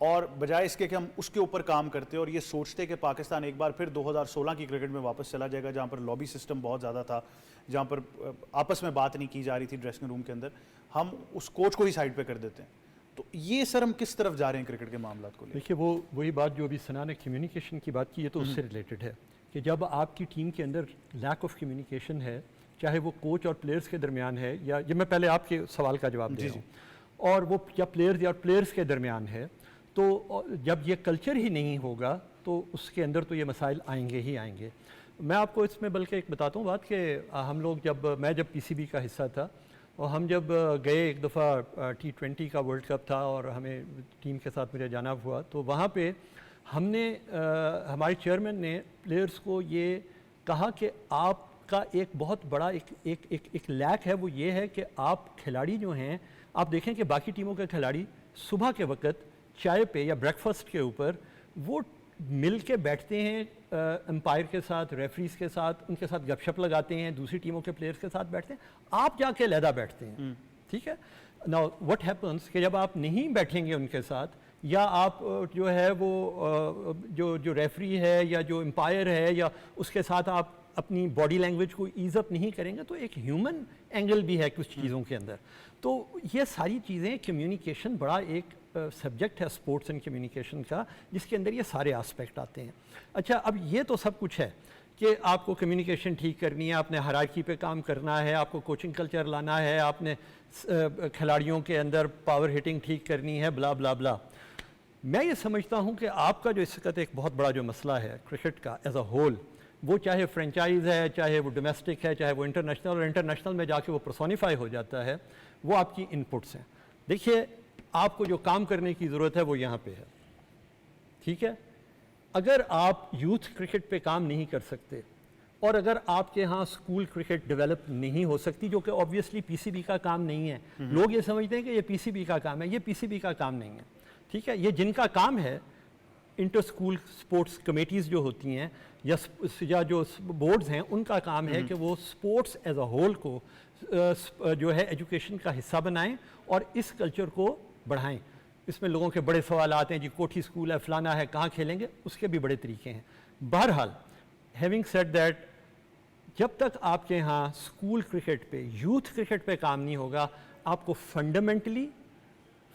A: और बजाय इसके कि हम उसके ऊपर काम करते और ये सोचते कि पाकिस्तान एक बार फिर 2016 की क्रिकेट में वापस चला जाएगा, जहाँ पर लॉबी सिस्टम बहुत ज़्यादा था, जहाँ पर आपस में बात नहीं की जा रही थी ड्रेसिंग रूम के अंदर, हम उस कोच को ही साइड पे कर देते हैं। तो ये सर हम किस तरफ जा रहे हैं क्रिकेट के मामलों को लेकर?
D: देखिए, वही बात जो अभी सना ने कम्युनिकेशन की बात की है तो उससे रिलेटेड है कि जब आपकी टीम के अंदर लैक ऑफ कम्युनिकेशन है, चाहे वो कोच और प्लेयर्स के दरमियान है, या ये मैं पहले आपके सवाल का जवाब दे रहा हूँ, और वो या प्लेयर्स के दरमियान है, तो जब ये कल्चर ही नहीं होगा तो उसके अंदर तो ये मसाइल आएंगे ही आएंगे। मैं आपको इसमें बल्कि एक बताता हूँ बात कि हम लोग मैं जब पीसीबी का हिस्सा था और हम जब गए एक दफ़ा T20 का वर्ल्ड कप था और हमें टीम के साथ मुझे जाना हुआ, तो वहाँ पे हमने हमारे चेयरमैन ने प्लेयर्स को ये कहा कि आपका एक बहुत बड़ा एक लैक है, वो ये है कि आप खिलाड़ी जो हैं, आप देखें कि बाकी टीमों के खिलाड़ी सुबह के वक्त चाय पे या ब्रेकफास्ट के ऊपर वो मिल के बैठते हैं एम्पायर के साथ, रेफरीज के साथ, उनके साथ गपशप लगाते हैं, दूसरी टीमों के प्लेयर्स के साथ बैठते हैं, आप जाके अलहदा बैठते हैं। ठीक है, नाउ व्हाट हैपन्स कि जब आप नहीं बैठेंगे उनके साथ, या आप जो है वो जो रेफरी है या जो एम्पायर है या उसके साथ आप अपनी बॉडी लैंग्वेज को ईज अप नहीं करेंगे, तो एक ह्यूमन एंगल भी है कुछ चीज़ों के अंदर। तो ये सारी चीज़ें, कम्युनिकेशन बड़ा एक सब्जेक्ट है स्पोर्ट्स एंड कम्युनिकेशन का, जिसके अंदर ये सारे एस्पेक्ट आते हैं। अच्छा, अब ये तो सब कुछ है कि आपको कम्युनिकेशन ठीक करनी है, आपने हायरार्की पे काम करना है, आपको कोचिंग कल्चर लाना है, आपने खिलाड़ियों के अंदर पावर हिटिंग ठीक करनी है, ब्ला ब्ला ब्ला। मैं ये समझता हूँ कि आपका जो इस वक्त एक बहुत बड़ा जो मसला है क्रिकेट का एज अ होल, वो चाहे फ्रेंचाइज है, चाहे वो डोमेस्टिक है, चाहे वो इंटरनेशनल, और इंटरनेशनल में जाके वो पर्सोनीफाई हो जाता है, वो आपकी इनपुट्स हैं। देखिए, आपको जो काम करने की ज़रूरत है वो यहाँ पे है। ठीक है, अगर आप यूथ क्रिकेट पे काम नहीं कर सकते और अगर आपके यहाँ स्कूल क्रिकेट डेवलप नहीं हो सकती, जो कि ऑब्वियसली पीसीबी का काम नहीं है, लोग ये समझते हैं कि ये पीसीबी का काम है, ये पीसीबी का काम नहीं है। ठीक है, ये जिनका काम है, इंटर स्कूल स्पोर्ट्स कमेटीज़ जो होती हैं या जो बोर्ड्स हैं, उनका काम है कि वो स्पोर्ट्स एज अ होल को जो है एजुकेशन का हिस्सा बनाएं और इस कल्चर को बढ़ाएं। इसमें लोगों के बड़े सवाल आते हैं, जी कोठी स्कूल है, फलाना है, कहाँ खेलेंगे, उसके भी बड़े तरीके हैं। बहरहाल, हैविंग सेड दैट, जब तक आपके यहाँ स्कूल क्रिकेट पे, यूथ क्रिकेट पे काम नहीं होगा, आपको फंडामेंटली,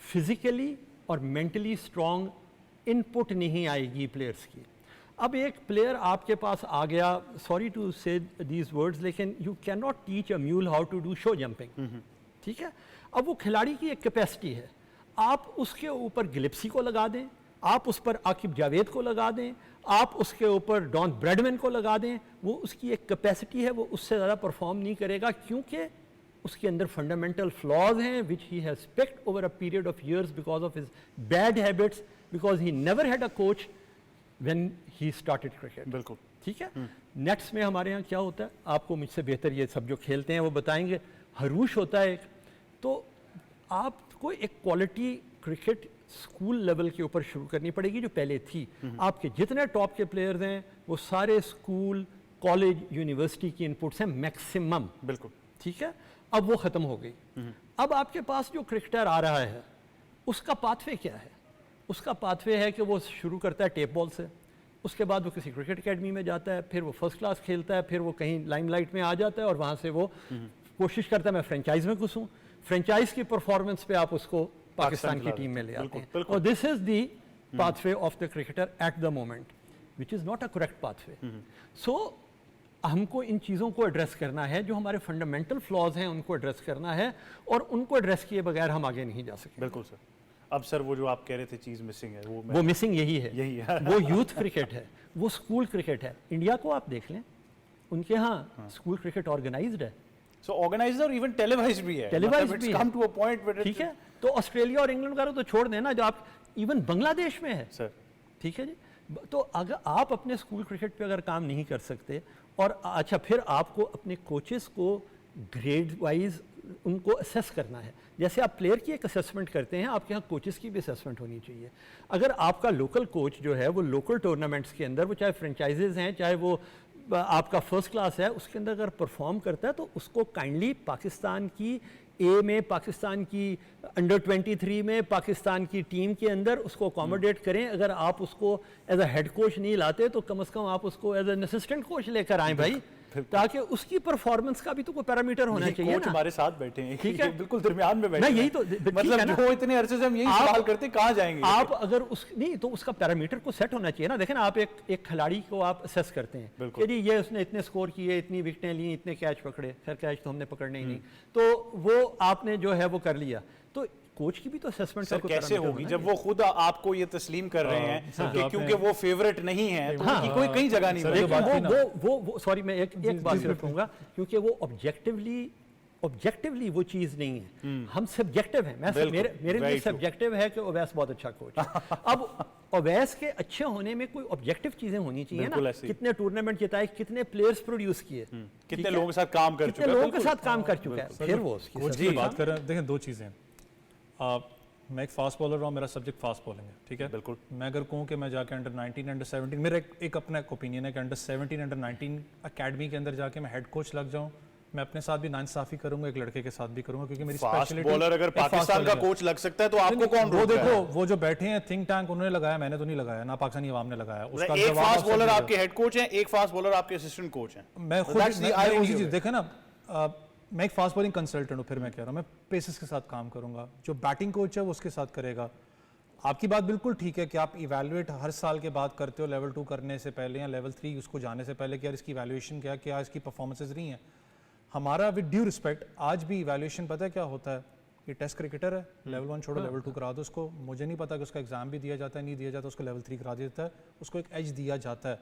D: फिज़िकली और मेंटली स्ट्रॉन्ग इनपुट नहीं आएगी प्लेयर्स की। अब एक प्लेयर आपके पास आ गया, sorry to say these words, लेकिन you can not teach a mule how to do show jumping. ठीक है, अब वो खिलाड़ी की एक कैपेसिटी है, आप उसके ऊपर गिलिप्सी को लगा दें, आप उस पर आकिब जावेद को लगा दें, आप उसके ऊपर डॉन ब्रैडमैन को लगा दें, वो उसकी एक कैपेसिटी है, वो उससे ज़्यादा परफॉर्म नहीं करेगा, क्योंकि उसके अंदर फंडामेंटल फ्लॉज हैं which he has picked over a period of years because of his bad habits, because he never had a coach when he started cricket.
A: बिल्कुल
D: ठीक है। नेट्स में हमारे यहाँ क्या होता है, आपको मुझसे बेहतर ये सब जो खेलते हैं वो बताएंगे। हरूश होता है एक, तो आपको एक क्वालिटी क्रिकेट स्कूल लेवल के ऊपर शुरू करनी पड़ेगी जो पहले थी। आपके जितने टॉप के प्लेयर्स हैं वो सारे स्कूल, कॉलेज, यूनिवर्सिटी की इनपुट्स हैं मैक्सिमम।
A: बिल्कुल
D: ठीक है, अब वो ख़त्म हो गई। अब आपके पास जो क्रिकेटर आ रहा है उसका पाथवे क्या है? उसका पाथवे है कि वो शुरू करता है टेप बॉल से, उसके बाद वो किसी क्रिकेट एकेडमी में जाता है, फिर वो फर्स्ट क्लास खेलता है, फिर वो कहीं लाइमलाइट में आ जाता है और वहाँ से वो कोशिश करता है मैं फ्रेंचाइज में घुसूँ। फ्रेंचाइज की परफॉर्मेंस पे आप उसको पाकिस्तान की टीम में ले आते हैं। और this is the pathway of the cricketer at the moment which is not a correct pathway. So हमको इन चीज़ों को एड्रेस करना है, जो हमारे फंडामेंटल फ्लॉज हैं उनको एड्रेस करना है, और उनको एड्रेस किए बगैर हम आगे नहीं जा सकते।
A: बिल्कुल सर। अब सर वो जो आप कह रहे थे चीज़ मिसिंग है
D: वो मिसिंग यही है,
A: यही है।
D: वो यूथ क्रिकेट है, वो स्कूल क्रिकेट है। इंडिया को आप देख लें, उनके यहाँ स्कूल क्रिकेट ऑर्गेनाइज्ड है,
A: सो ऑर्गेनाइज्ड और इवन टेलीवाइज्ड भी है।
D: टेलीवाइज्ड भी
A: come to a point where
D: ठीक है। तो ऑस्ट्रेलिया और इंग्लैंड का तो छोड़ देना, जो आप इवन बांग्लादेश में है
A: सर।
D: ठीक है जी। तो अगर आप अपने स्कूल क्रिकेट पे अगर काम नहीं कर सकते, और अच्छा फिर आपको अपने कोचेस को ग्रेड वाइज उनको असेस करना है। जैसे आप प्लेयर की एक असेसमेंट करते हैं, आपके यहाँ कोचेस की भी असेसमेंट होनी चाहिए। अगर आपका लोकल कोच जो है वो लोकल टूर्नामेंट्स के अंदर, वो चाहे फ्रेंचाइजेज हैं चाहे वो आपका फर्स्ट क्लास है, उसके अंदर अगर परफॉर्म करता है तो उसको काइंडली पाकिस्तान की ए में, पाकिस्तान की अंडर 23 में, पाकिस्तान की टीम के अंदर उसको अकोमोडेट करें। अगर आप उसको एज अ हेड कोच नहीं लाते तो कम से कम आप उसको एज एन असिस्टेंट कोच लेकर आए भाई, ताकि उसकी परफॉर्मेंस का भी तो कोई पैरामीटर होना चाहिए
A: कोच
D: ना।
A: हमारे साथ बैठे हैं,
D: ठीक है,
A: बिल्कुल दरमियान में बैठे
D: मैं
A: हैं।
D: यही तो
A: मतलब जो इतने अरसे से हम यही सवाल करते कहाँ जाएंगे।
D: आप अगर उस नहीं तो उसका पैरामीटर को सेट होना चाहिए ना। देखें ना, आप एक खिलाड़ी को आप असेस करते हैं कि जी ये उसने इतने स्कोर किए, इतनी विकेटें ली, इतने कैच पकड़े। खैर कैच तो हमने पकड़ने ही नहीं, तो वो आपने जो है वो कर लिया। तो कोच की भी तो असेसमेंट
A: सर कैसे होगी जब वो खुद आपको ये तस्लीम कर रहे हैं कि क्योंकि वो फेवरेट नहीं है तो उनकी कोई कहीं जगह नहीं
C: सर,
A: बनेगी।
D: वो सॉरी मैं एक बात रखूंगा, क्योंकि वो ऑब्जेक्टिवली वो चीज नहीं है, हम सब्जेक्टिव हैं। मेरे लिए सब्जेक्टिव है कि ओवैस बहुत अच्छा कोच है। अब ओवैस के अच्छे होने में कोई ऑब्जेक्टिव चीजें होनी चाहिए ना, कितने टूर्नामेंट जिताए, कितने प्लेयर्स प्रोड्यूस किए,
A: कितने लोगों के साथ काम कर चुका है,
D: कितने लोगों के साथ काम कर चुका है, फिर वो
C: कोच की बात कर रहे हैं। देखें दो चीज़ें, मैं एक फास्ट बॉलर रहा हूँ, मेरा सब्जेक्ट फास्ट बॉलिंग है, ठीक है।
A: बिल्कुल।
C: मैं अगर कहूँ कि मैं जाके अंडर 19 अंडर 17, मेरा एक अपना ओपिनियन है कि अंडर 17 अंडर 19 अकेडमी के अंदर जाके मैं हेड कोच लग जाऊँ, मैं अपने साथ भी नाइंसाफी करूंगा, एक लड़के के साथ भी करूंगा, क्योंकि मेरी
A: स्पेशलिटी बॉलर अगर पाकिस्तान का कोच लग सकता है तो आपको कौन
C: वो देखो, वो जो बैठे हैं थिंक टैंक उन्होंने लगाया, मैंने तो नहीं लगाया ना, पाकिस्तानी अवाम ने लगाया।
A: उसका एक फास्ट बॉलर आपके हेड कोच हैं, एक फास्ट बॉलर आपके असिस्टेंट कोच हैं।
C: मैं खुद देखे ना, मैं एक फास्ट बॉलिंग कंसल्टेंट हूँ, फिर मैं कह रहा हूँ मैं पेसर्स के साथ काम करूंगा, जो बैटिंग कोच है वो उसके साथ करेगा। आपकी बात बिल्कुल ठीक है कि आप इवैल्यूएट हर साल के बाद करते हो, लेवल 2 करने से पहले या लेवल 3 उसको जाने से पहले कि यार इसकी इवैल्यूएशन क्या इसकी परफॉर्मेंसेज रही हैं। हमारा विद ड्यू रिस्पेक्ट आज भी इवैल्यूएशन पता है क्या होता है, ये टेस्ट क्रिकेटर है, लेवल 1 छोड़ो लेवल 2 करा दो उसको। मुझे नहीं पता कि उसका एग्जाम भी दिया जाता है, नहीं दिया जाता, उसको लेवल 3 करा दिया जाता है, उसको एक एज दिया जाता है।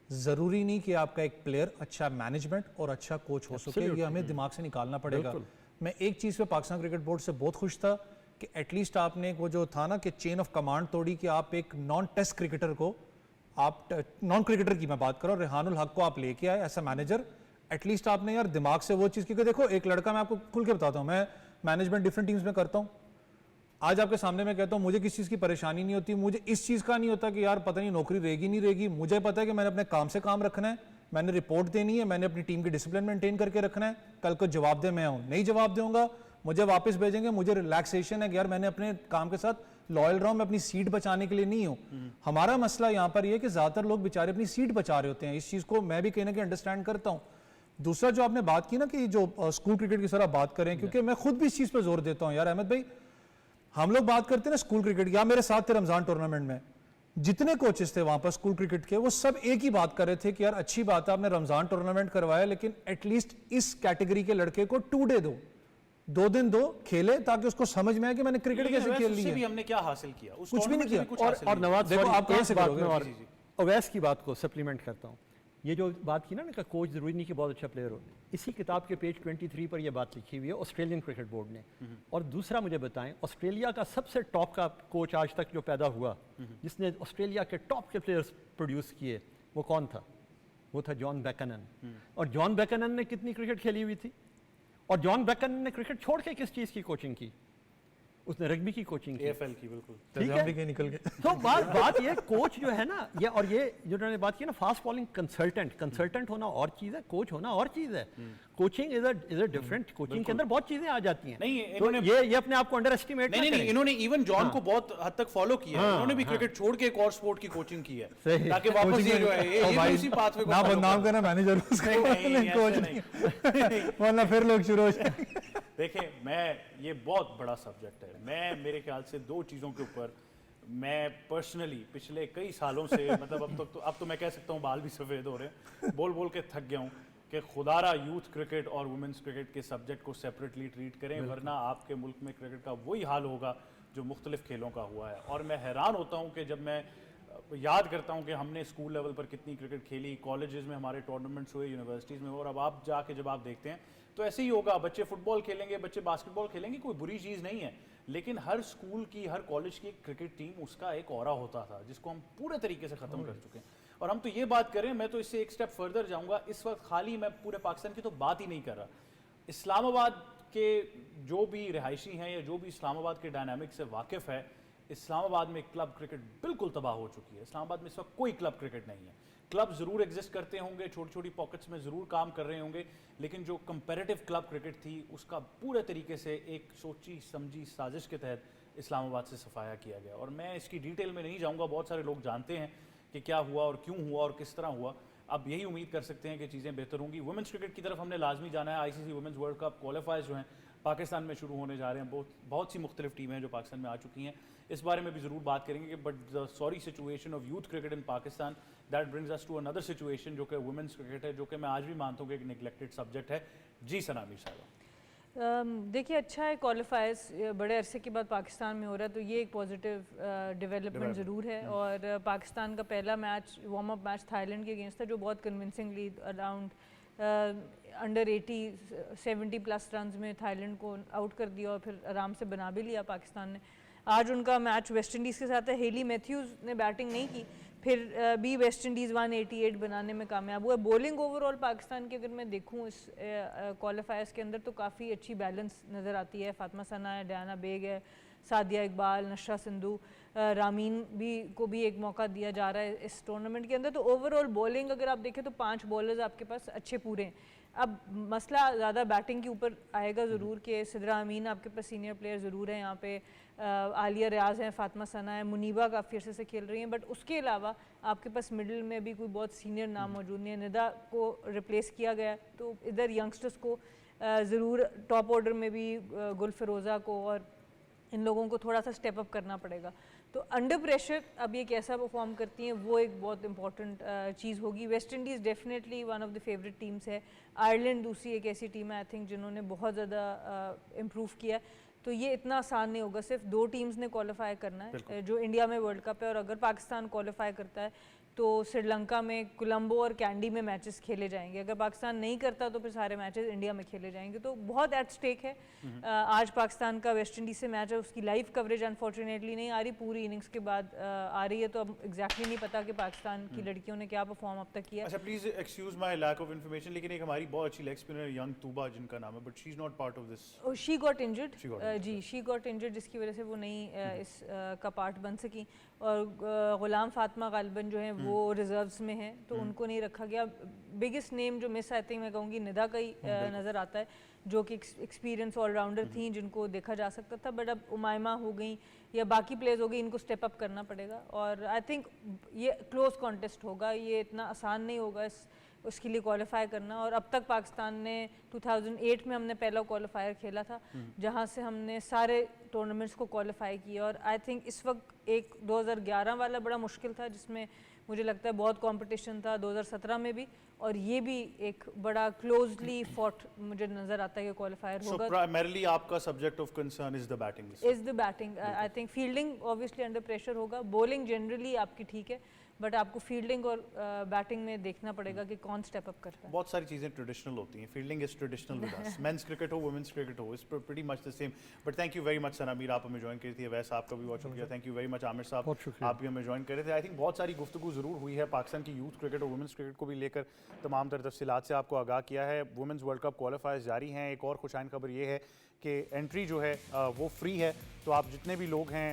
C: ज़रूरी नहीं कि आपका एक प्लेयर अच्छा मैनेजमेंट और अच्छा कोच हो सके, ये हमें दिमाग से निकालना पड़ेगा। मैं एक चीज़ पे पाकिस्तान क्रिकेट बोर्ड से बहुत खुश था कि एटलीस्ट आपने वो जो था ना कि चेन ऑफ कमांड तोड़ी कि आप एक नॉन टेस्ट क्रिकेटर को, आप नॉन क्रिकेटर की मैं बात कर रहा हूँ, रेहानुल हक को आप लेके आए ऐसा मैनेजर। एटलीस्ट आपने यार दिमाग से वो चीज़, क्योंकि देखो एक लड़का, मैं आपको खुल के बताता हूँ, मैं मैनेजमेंट डिफरेंट टीम्स में करता हूँ, आज आपके सामने मैं कहता हूँ मुझे किस चीज़ की परेशानी नहीं होती, मुझे इस चीज़ का नहीं होता कि यार पता नहीं नौकरी रहेगी नहीं रहेगी। मुझे पता है कि मैंने अपने काम से काम रखना है, मैंने रिपोर्ट देनी है, मैंने अपनी टीम की डिसिप्लिन मेंटेन करके रखना है। कल को जवाब दे मैं हूँ, नहीं जवाब दूंगा मुझे वापस भेजेंगे, मुझे रिलैक्सेशन है कि यार मैंने अपने काम के साथ लॉयल रहा हूँ, मैं अपनी सीट बचाने के लिए नहीं हूँ। हमारा मसला यहाँ पर यह है कि ज़्यादातर लोग बेचारे अपनी सीट बचा रहे होते हैं, इस चीज़ को मैं भी कहीं ना कहीं अंडरस्टैंड करता हूँ। दूसरा जो आपने बात की ना कि जो स्कूल क्रिकेट की सर आप बात करें, क्योंकि मैं खुद भी इस चीज़ पर जोर देता हूँ यार अहमद भाई, हम लोग बात करते हैं ना स्कूल क्रिकेट की, या मेरे साथ थे रमजान टूर्नामेंट में, जितने कोचेस थे वहां पर स्कूल क्रिकेट के, वो सब एक ही बात कर रहे थे कि यार अच्छी बात है आपने रमजान टूर्नामेंट करवाया, लेकिन एटलीस्ट इस कैटेगरी के लड़के को 2 डे दो, 2 दिन दो खेले, ताकि उसको समझ में आए कि मैंने क्रिकेट कैसे खेल ली है।
A: हमने क्या हासिल किया,
D: कुछ भी नहीं किया। और नवाज, देखो आप कहां से करोगे, और अवैस की बात को सप्लीमेंट करता हूं। ये जो बात की ना कि कोच जरूरी नहीं कि बहुत अच्छा प्लेयर हो, इसी किताब के पेज 23 पर यह बात लिखी हुई है ऑस्ट्रेलियन क्रिकेट बोर्ड ने। और दूसरा मुझे बताएं, ऑस्ट्रेलिया का सबसे टॉप का कोच आज तक जो पैदा हुआ, जिसने ऑस्ट्रेलिया के टॉप के प्लेयर्स प्रोड्यूस किए, वो कौन था? वो था जॉन बैकनन। और जॉन बैकनन ने कितनी क्रिकेट खेली हुई थी? और जॉन बैकनन ने क्रिकेट छोड़ के किस चीज़ की कोचिंग की? उसने रग्बी की कोचिंग की।
A: AFL की बिल्कुल।
D: ठीक
C: हम
D: है।
C: भी कहीं निकल गए।
D: तो बात ये कोच जो है ना, ये और ये जो उन्होंने बात की ना, फास्ट बॉलिंग कंसल्टेंट होना और चीज़ है, कोच होना और चीज़ है। Coaching is a different, coaching के अंदर बहुत चीज़ें आ जाती हैं।
A: नहीं,
D: तो
A: इन्होंने-
D: ये अपने आप को अंडर एस्टिमेट
A: नहीं, इन्होंने इवन जॉन को बहुत हद तक फॉलो किया है।
D: हाँ,
A: इन्होंने भी
D: हाँ।
A: क्रिकेट छोड़ के एक और स्पोर्ट की कोचिंग की है,
D: सही।
A: ताकि वापस ये जो है ये भी उसी पाथवे को
C: ना
A: follow
C: बदनाम
A: करे।
C: करना मैनेजर
A: नहीं, नहीं,
C: कोच
A: ऐसे
C: नहीं, वरना फिर लोग शुरू हो जाएंगे।
A: देखें, ये बहुत बड़ा सब्जेक्ट है। मैं मेरे ख्याल से दो चीज़ों के ऊपर मैं पर्सनली पिछले कई सालों से मतलब अब तो मैं कह सकता हूँ बाल भी सफ़ेद हो रहे हैं, बोल बोल के थक गया हूँ कि खुदारा यूथ क्रिकेट और वुमेंस क्रिकेट के सब्जेक्ट को सेपरेटली ट्रीट करें, वरना आपके मुल्क में क्रिकेट का वही हाल होगा जो मुख्तलिफ खेलों का हुआ है। और मैं हैरान होता हूँ कि जब मैं याद करता हूँ कि हमने स्कूल लेवल पर कितनी क्रिकेट खेली, कॉलेजेस में हमारे टूर्नामेंट्स हुए, यूनिवर्सिटीज़ में, और अब आप जाके जब आप देखते हैं तो ऐसे ही होगा। बच्चे फुटबॉल खेलेंगे, बच्चे बास्केटबॉल खेलेंगे, कोई बुरी चीज़ नहीं है, लेकिन हर स्कूल की, हर कॉलेज की एक क्रिकेट टीम, उसका एक ऑरा होता था जिसको हम पूरे तरीके से ख़त्म कर चुके हैं। और हम तो ये बात करें, मैं तो इससे एक स्टेप फर्दर जाऊँगा, इस वक्त खाली मैं पूरे पाकिस्तान की तो बात ही नहीं कर रहा, इस्लामाबाद के जो भी रिहायशी हैं या जो भी इस्लामाबाद के डायनामिक से वाकिफ़ है, इस्लामाबाद में क्लब क्रिकेट बिल्कुल तबाह हो चुकी है। इस्लामाबाद में इस वक्त कोई क्लब क्रिकेट नहीं है। क्लब ज़रूर एग्जिस्ट करते होंगे, छोटी छोटी पॉकेट्स में ज़रूर काम कर रहे होंगे, लेकिन जो कंपैरेटिव क्लब क्रिकेट थी उसका पूरे तरीके से एक सोची समझी साजिश के तहत इस्लामाबाद से सफाया किया गया। और मैं इसकी डिटेल में नहीं जाऊँगा, बहुत सारे लोग जानते हैं कि क्या हुआ और क्यों हुआ और किस तरह हुआ। अब यही उम्मीद कर सकते हैं कि चीज़ें बेहतर होंगी। वुमेंस क्रिकेट की तरफ हमने लाजमी जाना है। ICC वुमेंस वर्ल्ड कप क्वालिफायर्स जो हैं पाकिस्तान में शुरू होने जा रहे हैं। बहुत सी मुख्तलिफ टीमें हैं जो पाकिस्तान में आ चुकी हैं, इस बारे में भी ज़रूर बात करेंगे कि but the sorry situation of youth cricket in Pakistan that brings us to another situation जो कि वुमेंस क्रिकेट है, जो कि मैं आज भी मानता हूँ कि एक निगलेक्टेड सब्जेक्ट है। जी सना मीर साहब।
B: देखिए, अच्छा है क्वालिफायर्स बड़े अरसे के बाद पाकिस्तान में हो रहा है, तो ये एक पॉजिटिव डेवलपमेंट ज़रूर है। और पाकिस्तान का पहला match, warm up match Thailand के अगेंस्ट था, जो बहुत कन्विंसिंगली अराउंड अंडर 70+ रन्स में थाईलैंड को आउट कर दिया और फिर आराम से बना भी लिया पाकिस्तान ने। आज उनका मैच वेस्ट इंडीज़ के साथ है। हेली मैथ्यूज़ ने बैटिंग नहीं की, फिर भी वेस्ट इंडीज़ 188 बनाने में कामयाब हुआ। बॉलिंग ओवरऑल पाकिस्तान की अगर मैं देखूं इस क्वालिफायर्स के अंदर तो काफ़ी अच्छी बैलेंस नज़र आती है। फातिमा सना है, डायना बेग है, सादिया इकबाल, नशरा सिंधु, रामीन को भी एक मौका दिया जा रहा है इस टूर्नामेंट के अंदर। तो ओवरऑल बॉलिंग अगर आप देखें तो 5 बॉलर्स आपके पास अच्छे पूरे हैं। अब मसला ज़्यादा बैटिंग के ऊपर आएगा ज़रूर कि सिदरा अमीन आपके पास सीनियर प्लेयर ज़रूर हैं यहाँ पे, आलिया रियाज हैं, फातिमा सना है, मुनीबा काफ़ी अर्से से खेल रही हैं, बट उसके अलावा आपके पास मिडिल में भी कोई बहुत सीनियर नाम मौजूद नहीं है। निदा को रिप्लेस किया गया, तो इधर यंगस्टर्स को ज़रूर टॉप ऑर्डर में भी गुल फिरोज़ा को और इन लोगों को थोड़ा सा स्टेप अप करना पड़ेगा। तो अंडर प्रेशर अब ये कैसा परफॉर्म करती हैं वो एक बहुत इंपॉर्टेंट चीज़ होगी। West Indies definitely one of the favourite teams है। आयरलैंड दूसरी एक ऐसी टीम है आई थिंक जिन्होंने बहुत ज़्यादा इम्प्रूव किया है। तो ये इतना आसान नहीं होगा, सिर्फ 2 टीम्स ने क्वालिफाई करना है जो इंडिया में वर्ल्ड कप है। और अगर पाकिस्तान क्वालिफाई करता है तो श्रीलंका में कोलंबो और कैंडी में मैचेस खेले जाएंगे। अगर पाकिस्तान नहीं करता तो फिर सारे मैचेस इंडिया में खेले जाएंगे। तो बहुत एट स्टेक है। आज पाकिस्तान का वेस्ट इंडीज़ से मैच है, उसकी लाइव कवरेज अनफॉर्चुनेटली नहीं आ रही, पूरी इनिंग्स के बाद आ रही है। तो अब एग्जैक्टली नहीं पता कि पाकिस्तान की लड़कियों ने क्या परफॉर्म अब तक किया।
A: अच्छा, please excuse my lack of information, लेकिन एक हमारी बहुत अच्छी लेग स्पिनर यंग तूबा जिनका नाम है, but she is not part of this.
B: She got injured.
A: She got injured.
B: जी, शी गॉट इंजर्ड, जिसकी वजह से वो नहीं इस का पार्ट बन सकी। और गुलाम फातिमा गालिबन जो हैं वो रिजर्व्स में हैं, तो उनको नहीं रखा गया। बिगेस्ट नेम जो मिस आई थिंक मैं कहूँगी निदा का ही नज़र आता है, जो कि एक्सपीरियंस ऑलराउंडर थी जिनको देखा जा सकता था। बट अब उमायमा हो गई या बाकी प्लेयर्स हो गई, इनको स्टेप अप करना पड़ेगा। और आई थिंक ये क्लोज कॉन्टेस्ट होगा, ये इतना आसान नहीं होगा उसके लिए क्वालिफाई करना। और अब तक पाकिस्तान ने 2008 में हमने पहला क्वालिफायर खेला था, जहां से हमने सारे टूर्नामेंट्स को क्वालिफाई किया। और आई थिंक इस वक्त एक 2011 वाला बड़ा मुश्किल था, जिसमें मुझे लगता है बहुत कंपटीशन था, 2017 में भी। और ये भी एक बड़ा क्लोजली फॉट मुझे नज़र आता है कि क्वालिफायर
A: So
B: होगा।
A: primarily आपका subject of concern is the batting.
B: Is the batting. I think fielding obviously under pressure होगा, बॉलिंग जनरली आपकी ठीक है, बट आपको फील्डिंग और बैटिंग में देखना पड़ेगा कि कौन स्टेप अप कर रहा है।
A: बहुत सारी चीज़ें ट्रेडिशनल होती हैं। Fielding is traditional with us, men's cricket हो वुमेंस क्रिकेट हो, it's pretty much the same. But thank you very much Sana Mir, आप हमें ज्वाइन करी थी। वैसे आपका भी बहुत शुक्रिया, thank you very much Aamir साहब,
D: बहुत शुक्रिया।
A: आप भी हमें ज्वाइन करे थे। आई थिंक बहुत सारी गुफ्तगू ज़रूर हुई है पाकिस्तान की यूथ क्रिकेट और वुमेंस क्रिकेट को भी लेकर, तमाम तर तफसीलात से आपको आगाह किया है। वुमेंस वर्ल्ड कप क्वालिफायर्स जारी हैं। एक और खुशाइन खबर ये है कि एंट्री जो है वो फ्री है। तो आप जितने भी लोग हैं,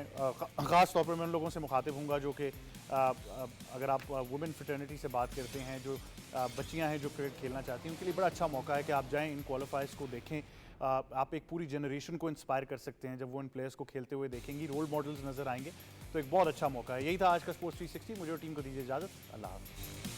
A: ख़ास तौर पर मैं उन लोगों से मुखातिब हूँगा जो कि अगर आप वुमेन फ्रेटर्निटी से बात करते हैं, जो बच्चियां हैं जो क्रिकेट खेलना चाहती हैं, उनके लिए बड़ा अच्छा मौका है कि आप जाएं, इन क्वालिफायर्स को देखें। आप एक पूरी जनरेशन को इंस्पायर कर सकते हैं जब वो इन प्लेयर्स को खेलते हुए देखेंगी, रोल मॉडल्स नज़र आएंगे। तो एक बहुत अच्छा मौका है। यही था आज का स्पोर्ट्स 360। मुझे और टीम को दीजिए इजाज़त। अल्लाह हाफ़िज़।